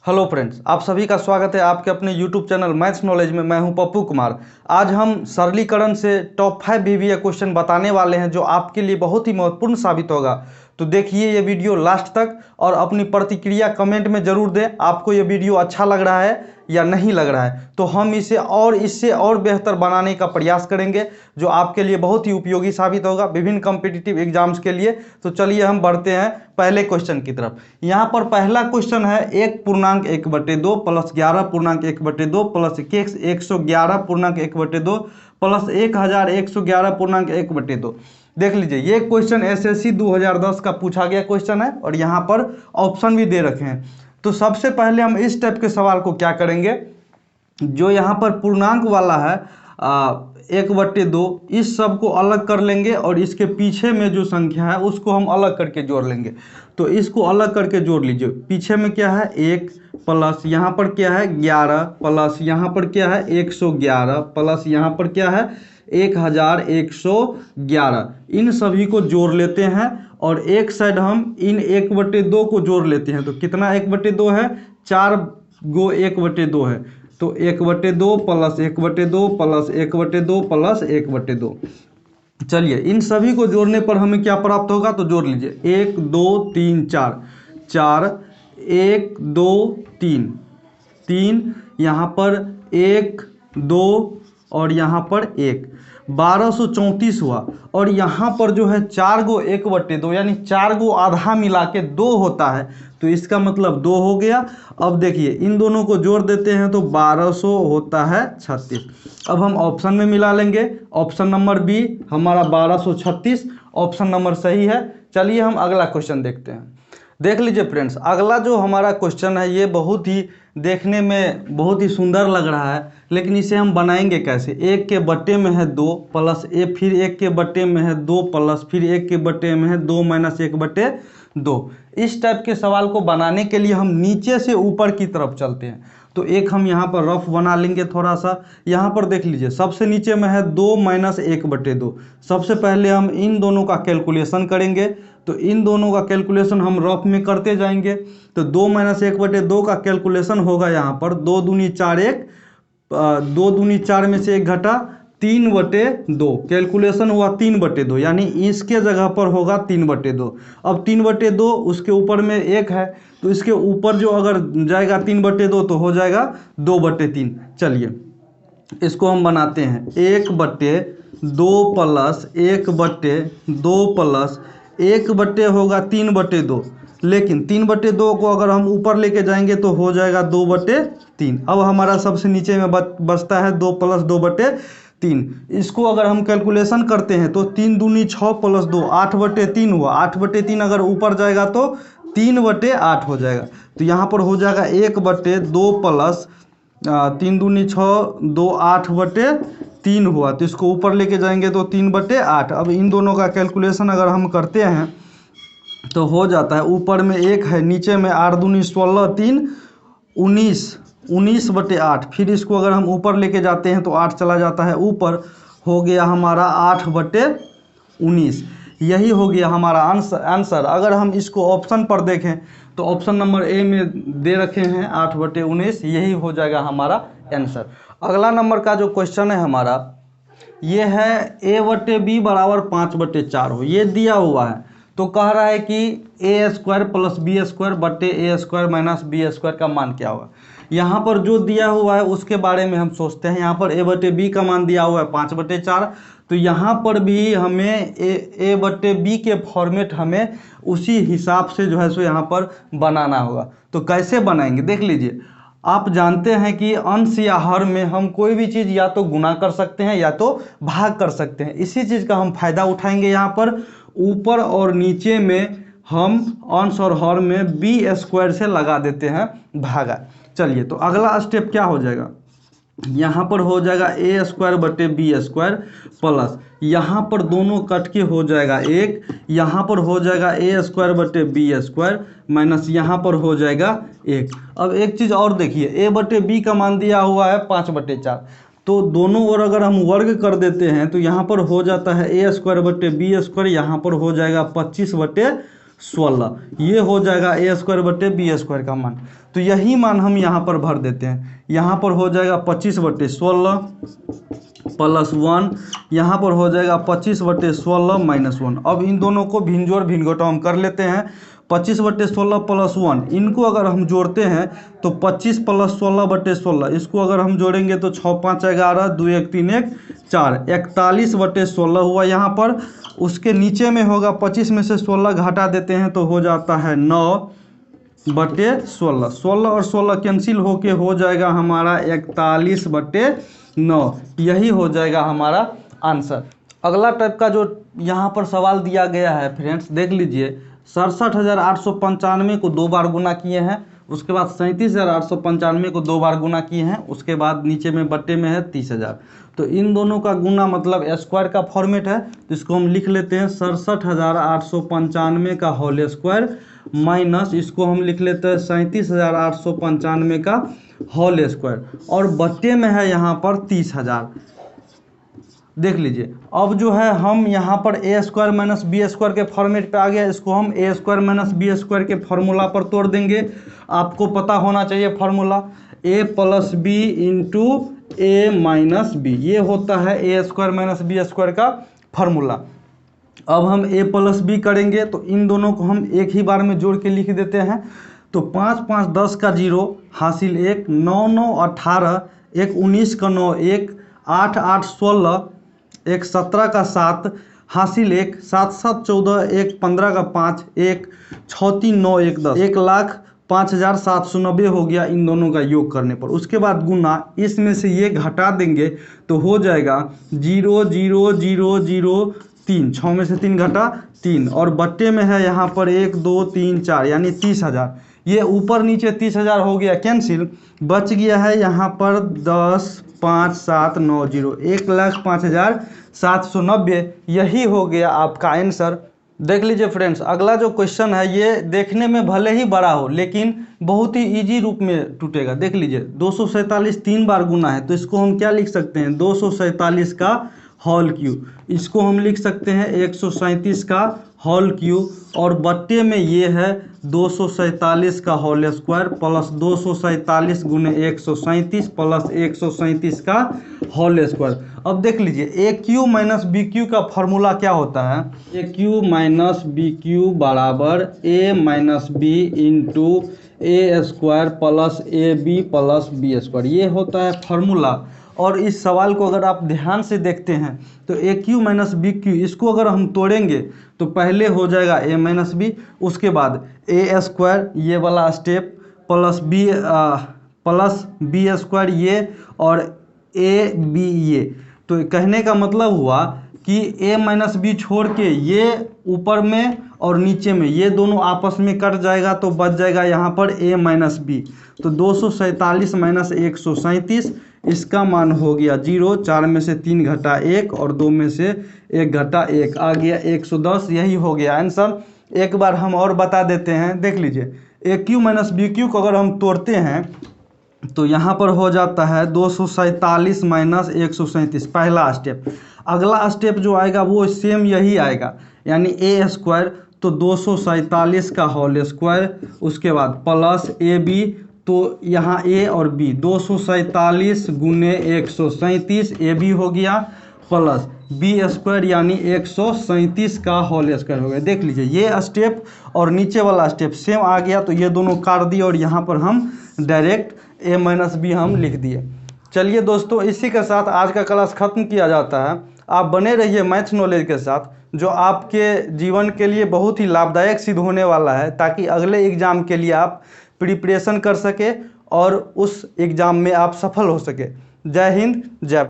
Hello friends, आप सभी का स्वागत है आपके अपने यूट्यूब चैनल मैथ्स नॉलेज में। मैं हूं पप्पू कुमार। आज हम सरलीकरण से टॉप 5 बीवीए क्वेश्चन बताने वाले हैं जो आपके लिए बहुत ही महत्वपूर्ण साबित होगा। तो देखिए ये वीडियो लास्ट तक और अपनी प्रतिक्रिया कमेंट में ज़रूर दें। आपको ये वीडियो अच्छा लग रहा है या नहीं लग रहा है, तो हम इससे और बेहतर बनाने का प्रयास करेंगे जो आपके लिए बहुत ही उपयोगी साबित होगा विभिन्न कॉम्पिटिटिव एग्जाम्स के लिए। तो चलिए हम बढ़ते हैं पहले क्वेश्चन की तरफ। यहाँ पर पहला क्वेश्चन है 1.1/2 प्लस 11.1/2 प्लस 111.1/2 प्लस 1111.1/2। देख लीजिए, ये क्वेश्चन एसएससी 2010 का पूछा गया क्वेश्चन है और यहाँ पर ऑप्शन भी दे रखे हैं। तो सबसे पहले हम इस टाइप के सवाल को क्या करेंगे, जो यहाँ पर पूर्णांक वाला है 1/2, इस सब को अलग कर लेंगे और इसके पीछे में जो संख्या है उसको हम अलग करके जोड़ लेंगे। तो इसको अलग करके जोड़ लीजिए। पीछे में क्या है 1 प्लस यहाँ पर क्या है 11 प्लस यहाँ पर क्या है 111 प्लस यहाँ पर क्या है 1111। इन सभी को जोड़ लेते हैं और एक साइड हम इन 1/2 को जोड़ लेते हैं। तो कितना 1/2 है, 4 गो 1/2 है। तो 1/2 प्लस 1/2 प्लस 1/2 प्लस 1/2। चलिए इन सभी को जोड़ने पर हमें क्या प्राप्त होगा, तो जोड़ लीजिए 1 2 3 4 4 1 2 3 3, यहाँ पर 1 2 और यहाँ पर 1, 1234 हुआ। और यहाँ पर जो है 4 गो 1/2 यानी 4 गो आधा मिला के 2 होता है, तो इसका मतलब 2 हो गया। अब देखिए इन दोनों को जोड़ देते हैं तो 1200 होता है 36। अब हम ऑप्शन में मिला लेंगे। ऑप्शन नंबर बी हमारा 1236 ऑप्शन नंबर सही है। चलिए हम अगला क्वेश्चन देखते हैं। देख लीजिए फ्रेंड्स, अगला जो हमारा क्वेश्चन है ये बहुत ही देखने में बहुत ही सुंदर लग रहा है, लेकिन इसे हम बनाएंगे कैसे। 1 के बट्टे में है 2 प्लस फिर 1 के बट्टे में है 2 प्लस फिर 1 के बट्टे में है 2 माइनस 1/2। इस टाइप के सवाल को बनाने के लिए हम नीचे से ऊपर की तरफ चलते हैं। तो एक हम यहाँ पर रफ बना लेंगे थोड़ा सा। यहाँ पर देख लीजिए सबसे नीचे में है 2 माइनस 1/2। सबसे पहले हम इन दोनों का कैलकुलेशन करेंगे। तो इन दोनों का कैलकुलेशन हम रफ में करते जाएंगे। तो 2 माइनस 1/2 का कैलकुलेशन होगा यहाँ पर 2 दूनी 4 1, 2 दूनी 4 में से 1 घटा 3/2। कैलकुलेशन हुआ 3/2 यानी इसके जगह पर होगा 3/2। अब 3/2 उसके ऊपर में 1 है, तो इसके ऊपर जो अगर जाएगा 3/2 तो हो जाएगा 2/3। चलिए इसको हम बनाते हैं 1/2 प्लस 1/2 प्लस 1/, होगा 3/2। लेकिन 3/2 को अगर हम ऊपर लेके जाएंगे तो हो जाएगा 2/3। अब हमारा सबसे नीचे में बचता है 2 प्लस 2/3। इसको अगर हम कैलकुलेशन करते हैं तो 3 दूनी 6 प्लस 2 8/3 हुआ। 8/3 अगर ऊपर जाएगा तो 3/8 हो जाएगा। तो यहाँ पर हो जाएगा 1/2 प्लस 3 दूनी 6 2 8/3 हुआ। तो इसको ऊपर लेके जाएंगे तो 3/8। अब इन दोनों का कैलकुलेशन अगर हम करते हैं तो हो जाता है, ऊपर में 1 है, नीचे में 8 दूनी 16 3 19 19/8। फिर इसको अगर हम ऊपर लेके जाते हैं तो 8 चला जाता है ऊपर, हो गया हमारा 8/19। यही हो गया हमारा आंसर। अगर हम इसको ऑप्शन पर देखें तो ऑप्शन नंबर ए में दे रखे हैं 8/19, यही हो जाएगा हमारा आंसर। अगला नंबर का जो क्वेश्चन है हमारा ये है a/b बराबर 5/4 हो। ये दिया हुआ है तो कह रहा है कि a² प्लस b² बट्टे a² माइनस b² का मान क्या होगा। यहाँ पर जो दिया हुआ है उसके बारे में हम सोचते हैं। यहाँ पर a/b का मान दिया हुआ है 5/4, तो यहाँ पर भी हमें a/b के फॉर्मेट हमें उसी हिसाब से जो है सो यहाँ पर बनाना होगा। तो कैसे बनाएंगे देख लीजिए। आप जानते हैं कि अंश या हर में हम कोई भी चीज़ या तो गुना कर सकते हैं या तो भाग कर सकते हैं। इसी चीज़ का हम फायदा उठाएंगे। यहाँ पर ऊपर और नीचे में हम अंश और हर में b² से लगा देते हैं भागा। चलिए तो अगला स्टेप क्या हो जाएगा, यहाँ पर हो जाएगा a² बटे b² प्लस यहाँ पर दोनों कट के हो जाएगा 1, यहाँ पर हो जाएगा a² बटे b² माइनस यहाँ पर हो जाएगा 1। अब एक चीज़ और देखिए, a/b का मान दिया हुआ है 5/4, तो दोनों ओर अगर हम वर्ग कर देते हैं तो यहाँ पर हो जाता है a² बटे b², यहाँ पर हो जाएगा 25/2। 16, ये हो जाएगा ए स्क्वायर बटे बी स्क्वायर का मान। तो यही मान हम यहाँ पर भर देते हैं। यहाँ पर हो जाएगा 25/16 प्लस 1, यहाँ पर हो जाएगा 25/16 माइनस 1। अब इन दोनों को भिनजोड़ भिनघटा हम कर लेते हैं। 25/16 प्लस 1, इनको अगर हम जोड़ते हैं तो 25 + 16/16, इसको अगर हम जोड़ेंगे तो 6 × 5 = 11, 2 × 1 = 3 = 4, 41/16 हुआ यहाँ पर। उसके नीचे में होगा 25 में से 16 घटा देते हैं तो हो जाता है 9/16। 16 और 16 कैंसिल होके हो जाएगा हमारा 41/9। यही हो जाएगा हमारा आंसर। अगला टाइप का जो यहाँ पर सवाल दिया गया है फ्रेंड्स, देख लीजिए। 67,895 को 2 बार गुना किए हैं, उसके बाद 37,895 को 2 बार गुना किए हैं, उसके बाद नीचे में बट्टे में है 30,000। तो इन दोनों का गुना मतलब स्क्वायर का फॉर्मेट है, तो इसको हम लिख लेते हैं 67,895 का होल स्क्वायर माइनस इसको हम लिख लेते हैं 37,895 का होल स्क्वायर, और बट्टे में है यहाँ पर 30,000। देख लीजिए, अब जो है हम यहाँ पर ए स्क्वायर माइनस बी स्क्वायर के फॉर्मेट पे आ गया, इसको हम ए स्क्वायर माइनस बी स्क्वायर के फार्मूला पर तोड़ देंगे। आपको पता होना चाहिए फार्मूला, ए प्लस बी इंटू ए माइनस बी, ये होता है ए स्क्वायर माइनस बी स्क्वायर का फार्मूला। अब हम ए प्लस बी करेंगे तो इन दोनों को हम एक ही बार में जोड़ के लिख देते हैं। तो 5 × 5 = 10 का 0 हासिल 1, 9 × 9 = 18, 1 × 19 का 9 1, 8 × 8 = 16, 1 × 17 का 7 हासिल 1, 7 × 7 = 14, 1 × 15 का 5, 1 6 × 3 = 9, 1 × 10, 1,05,790 हो गया इन दोनों का योग करने पर। उसके बाद गुना, इसमें से ये घटा देंगे तो हो जाएगा 0 0 0 0 3, 6 में से 3 घटा 3, और बट्टे में है यहाँ पर 1 2 3 4 यानी 30,000। ये ऊपर नीचे 30,000 हो गया कैंसिल, बच गया है यहाँ पर 10 5 7 9 0, 1,05,790। यही हो गया आपका आंसर। देख लीजिए फ्रेंड्स, अगला जो क्वेश्चन है ये देखने में भले ही बड़ा हो लेकिन बहुत ही इजी रूप में टूटेगा। देख लीजिए, 247 3 बार गुना है, तो इसको हम क्या लिख सकते हैं 247 का होल क्यूब, इसको हम लिख सकते हैं 137 का होल क्यूब, और बट्टे में ये है 247 का होल स्क्वायर प्लस 247 × 137 प्लस 137 का होल स्क्वायर। अब देख लीजिए, A cube minus B cube का फॉर्मूला क्या होता है, A cube minus B cube बराबर A minus B into A square plus A B plus B square, ये होता है फार्मूला। और इस सवाल को अगर आप ध्यान से देखते हैं तो ए क्यू माइनस बी क्यू, इसको अगर हम तोड़ेंगे तो पहले हो जाएगा ए माइनस बी, उसके बाद ए स्क्वायर ये वाला स्टेप प्लस बी स्क्वायर ये, और ए बी ये। तो कहने का मतलब हुआ कि ए माइनस बी छोड़ के ये ऊपर में और नीचे में ये दोनों आपस में कट जाएगा तो बच जाएगा यहाँ पर ए माइनस बी। तो 247 माइनस 137, इसका मान हो गया 0, 4 में से 3 घटा 1 और 2 में से 1 घटा 1 आ गया 110। यही हो गया आंसर। एक बार हम और बता देते हैं, देख लीजिए, A cube minus B Q को अगर हम तोड़ते हैं तो यहाँ पर हो जाता है 247 माइनस 137 पहला स्टेप। अगला स्टेप जो आएगा वो सेम यही आएगा, यानी ए स्क्वायर तो 247 का होल स्क्वायर, उसके बाद प्लस ए बी, तो यहाँ ए और बी 247 × 137 ए बी हो गया, प्लस बी स्क्वायर यानी 137 का होल स्क्वायर हो गया। देख लीजिए, ये स्टेप और नीचे वाला स्टेप सेम आ गया, तो ये दोनों काट दिए और यहाँ पर हम डायरेक्ट ए माइनस बी हम लिख दिए। चलिए दोस्तों, इसी के साथ आज का क्लास ख़त्म किया जाता है। आप बने रहिए मैथ नॉलेज के साथ, जो आपके जीवन के लिए बहुत ही लाभदायक सिद्ध होने वाला है, ताकि अगले एग्ज़ाम के लिए आप प्रिपरेशन कर सके और उस एग्ज़ाम में आप सफल हो सके। जय हिंद, जय